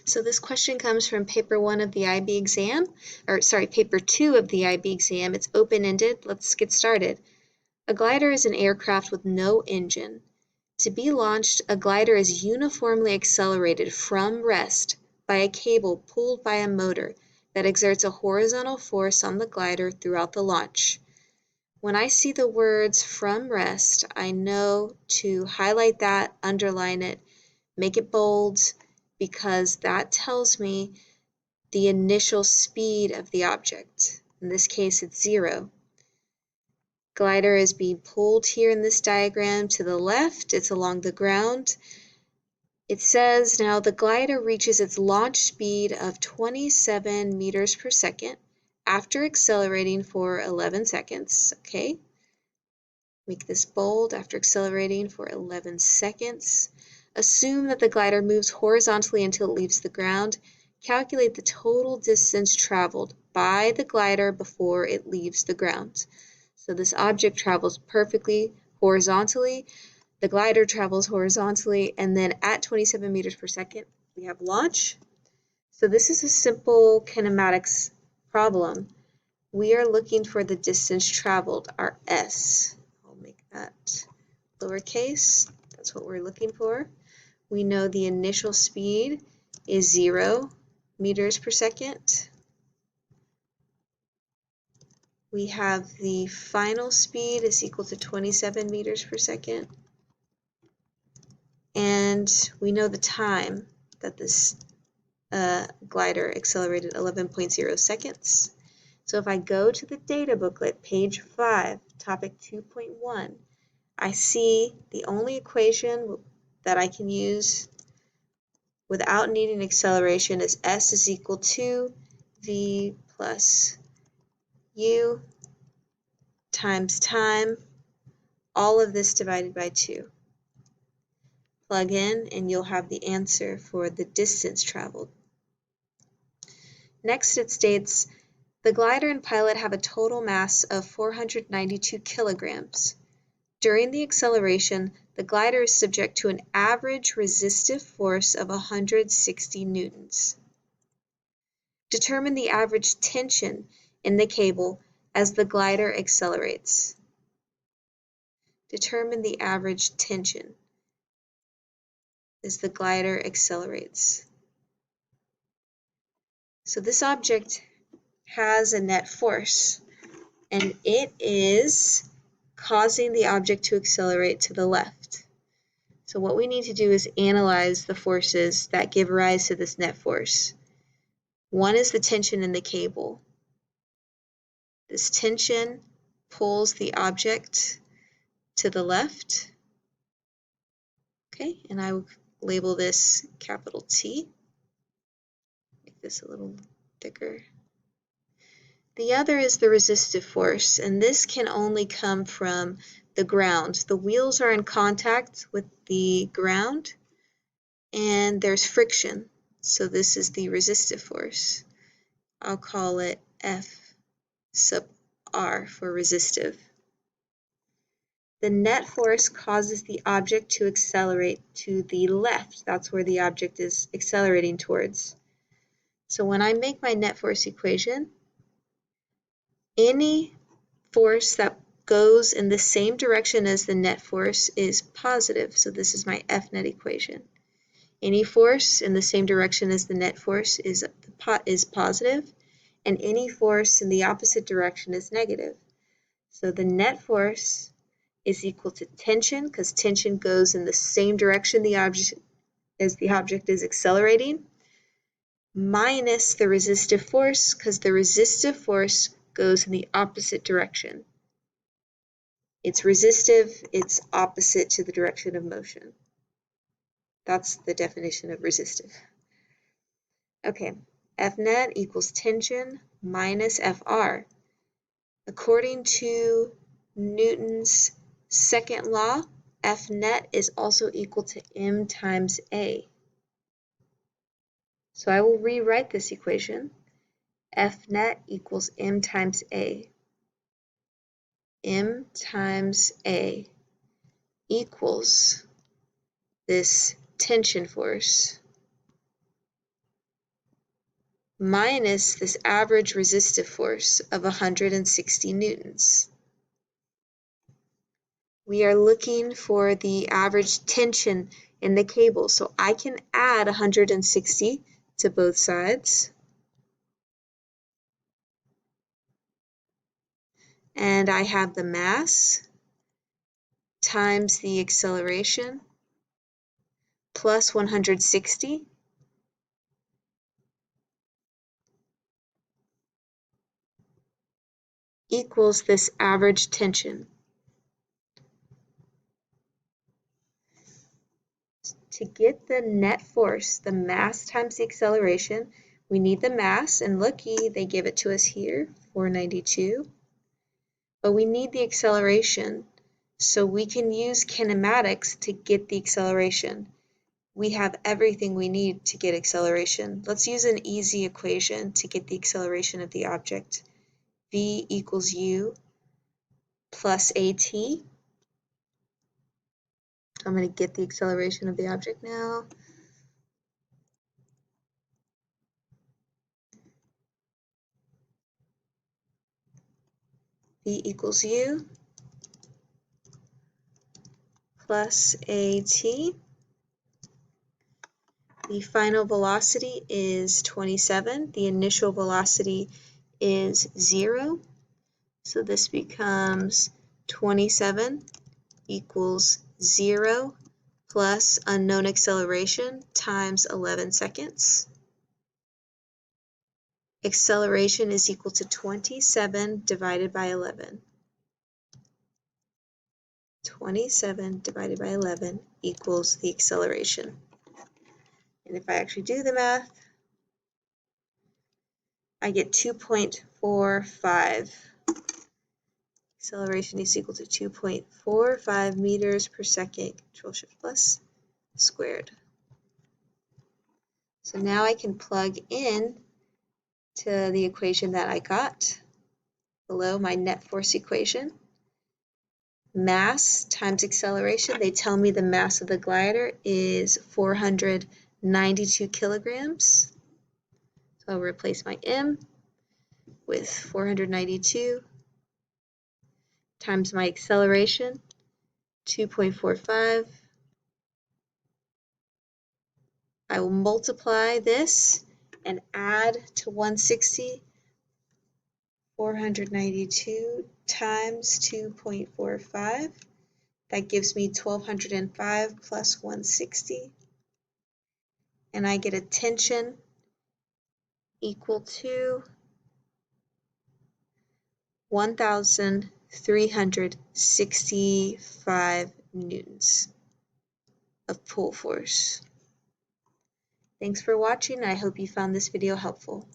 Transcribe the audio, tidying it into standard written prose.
So this question comes from paper 1 of the IB exam, or sorry, paper 2 of the IB exam. It's open-ended. Let's get started. A glider is an aircraft with no engine. To be launched, a glider is uniformly accelerated from rest by a cable pulled by a motor that exerts a horizontal force on the glider throughout the launch. When I see the words from rest, I know to highlight that, underline it, make it bold, because that tells me the initial speed of the object. In this case, it's 0. Glider is being pulled here in this diagram to the left. It's along the ground. It says now the glider reaches its launch speed of 27 meters per second after accelerating for 11 seconds. Okay, make this bold, after accelerating for 11 seconds. Assume that the glider moves horizontally until it leaves the ground. Calculate the total distance traveled by the glider before it leaves the ground. So this object travels perfectly horizontally. The glider travels horizontally, and then at 27 meters per second, we have launch. So this is a simple kinematics problem. We are looking for the distance traveled, our S. I'll make that lowercase. That's what we're looking for. We know the initial speed is 0 meters per second. We have the final speed is equal to 27 meters per second. And we know the time that this glider accelerated 11.0 seconds. So if I go to the data booklet, page 5, topic 2.1, I see the only equation that I can use without needing acceleration is S is equal to V plus U times time, all of this divided by 2. Plug in and you'll have the answer for the distance traveled. Next it states, the glider and pilot have a total mass of 492 kilograms. During the acceleration, the glider is subject to an average resistive force of 160 newtons. Determine the average tension in the cable as the glider accelerates. Determine the average tension as the glider accelerates. So this object has a net force, and it is causing the object to accelerate to the left. So what we need to do is analyze the forces that give rise to this net force. One is the tension in the cable. This tension pulls the object to the left. Okay, and I will label this capital T. Make this a little thicker. The other is the resistive force, and this can only come from the ground. The wheels are in contact with the ground, and there's friction. So this is the resistive force. I'll call it F sub R for resistive. The net force causes the object to accelerate to the left. That's where the object is accelerating towards. So when I make my net force equation, any force that goes in the same direction as the net force is positive. So this is my F net equation. Any force in the same direction as the net force is positive, and any force in the opposite direction is negative. So the net force is equal to tension, because tension goes in the same direction as the object is accelerating, minus the resistive force, because the resistive force goes in the opposite direction. It's resistive, it's opposite to the direction of motion. That's the definition of resistive. Okay, F net equals tension minus Fr. According to Newton's second law, F net is also equal to m times A. So I will rewrite this equation. F net equals m times A. M times A equals this tension force minus this average resistive force of 160 newtons. We are looking for the average tension in the cable, so I can add 160 to both sides. And I have the mass times the acceleration plus 160 equals this average tension. To get the net force, the mass times the acceleration, we need the mass, and looky, they give it to us here, 492. But we need the acceleration, so we can use kinematics to get the acceleration. We have everything we need to get acceleration. Let's use an easy equation to get the acceleration of the object. V equals U plus AT. I'm going to get the acceleration of the object now. V equals U plus AT. The final velocity is 27. The initial velocity is 0. So this becomes 27 equals 0 plus unknown acceleration times 11 seconds. Acceleration is equal to 27 divided by 11. 27 divided by 11 equals the acceleration. And if I actually do the math, I get 2.45. Acceleration is equal to 2.45 meters per second, Control-Shift+ squared. So now I can plug in to the equation that I got below, my net force equation. Mass times acceleration, they tell me the mass of the glider is 492 kilograms. So I'll replace my m with 492 times my acceleration, 2.45. I will multiply this and add to 160, 492 times 2.45. That gives me 1205 plus 160. And I get a tension equal to 1,365 newtons of pull force. Thanks for watching. I hope you found this video helpful.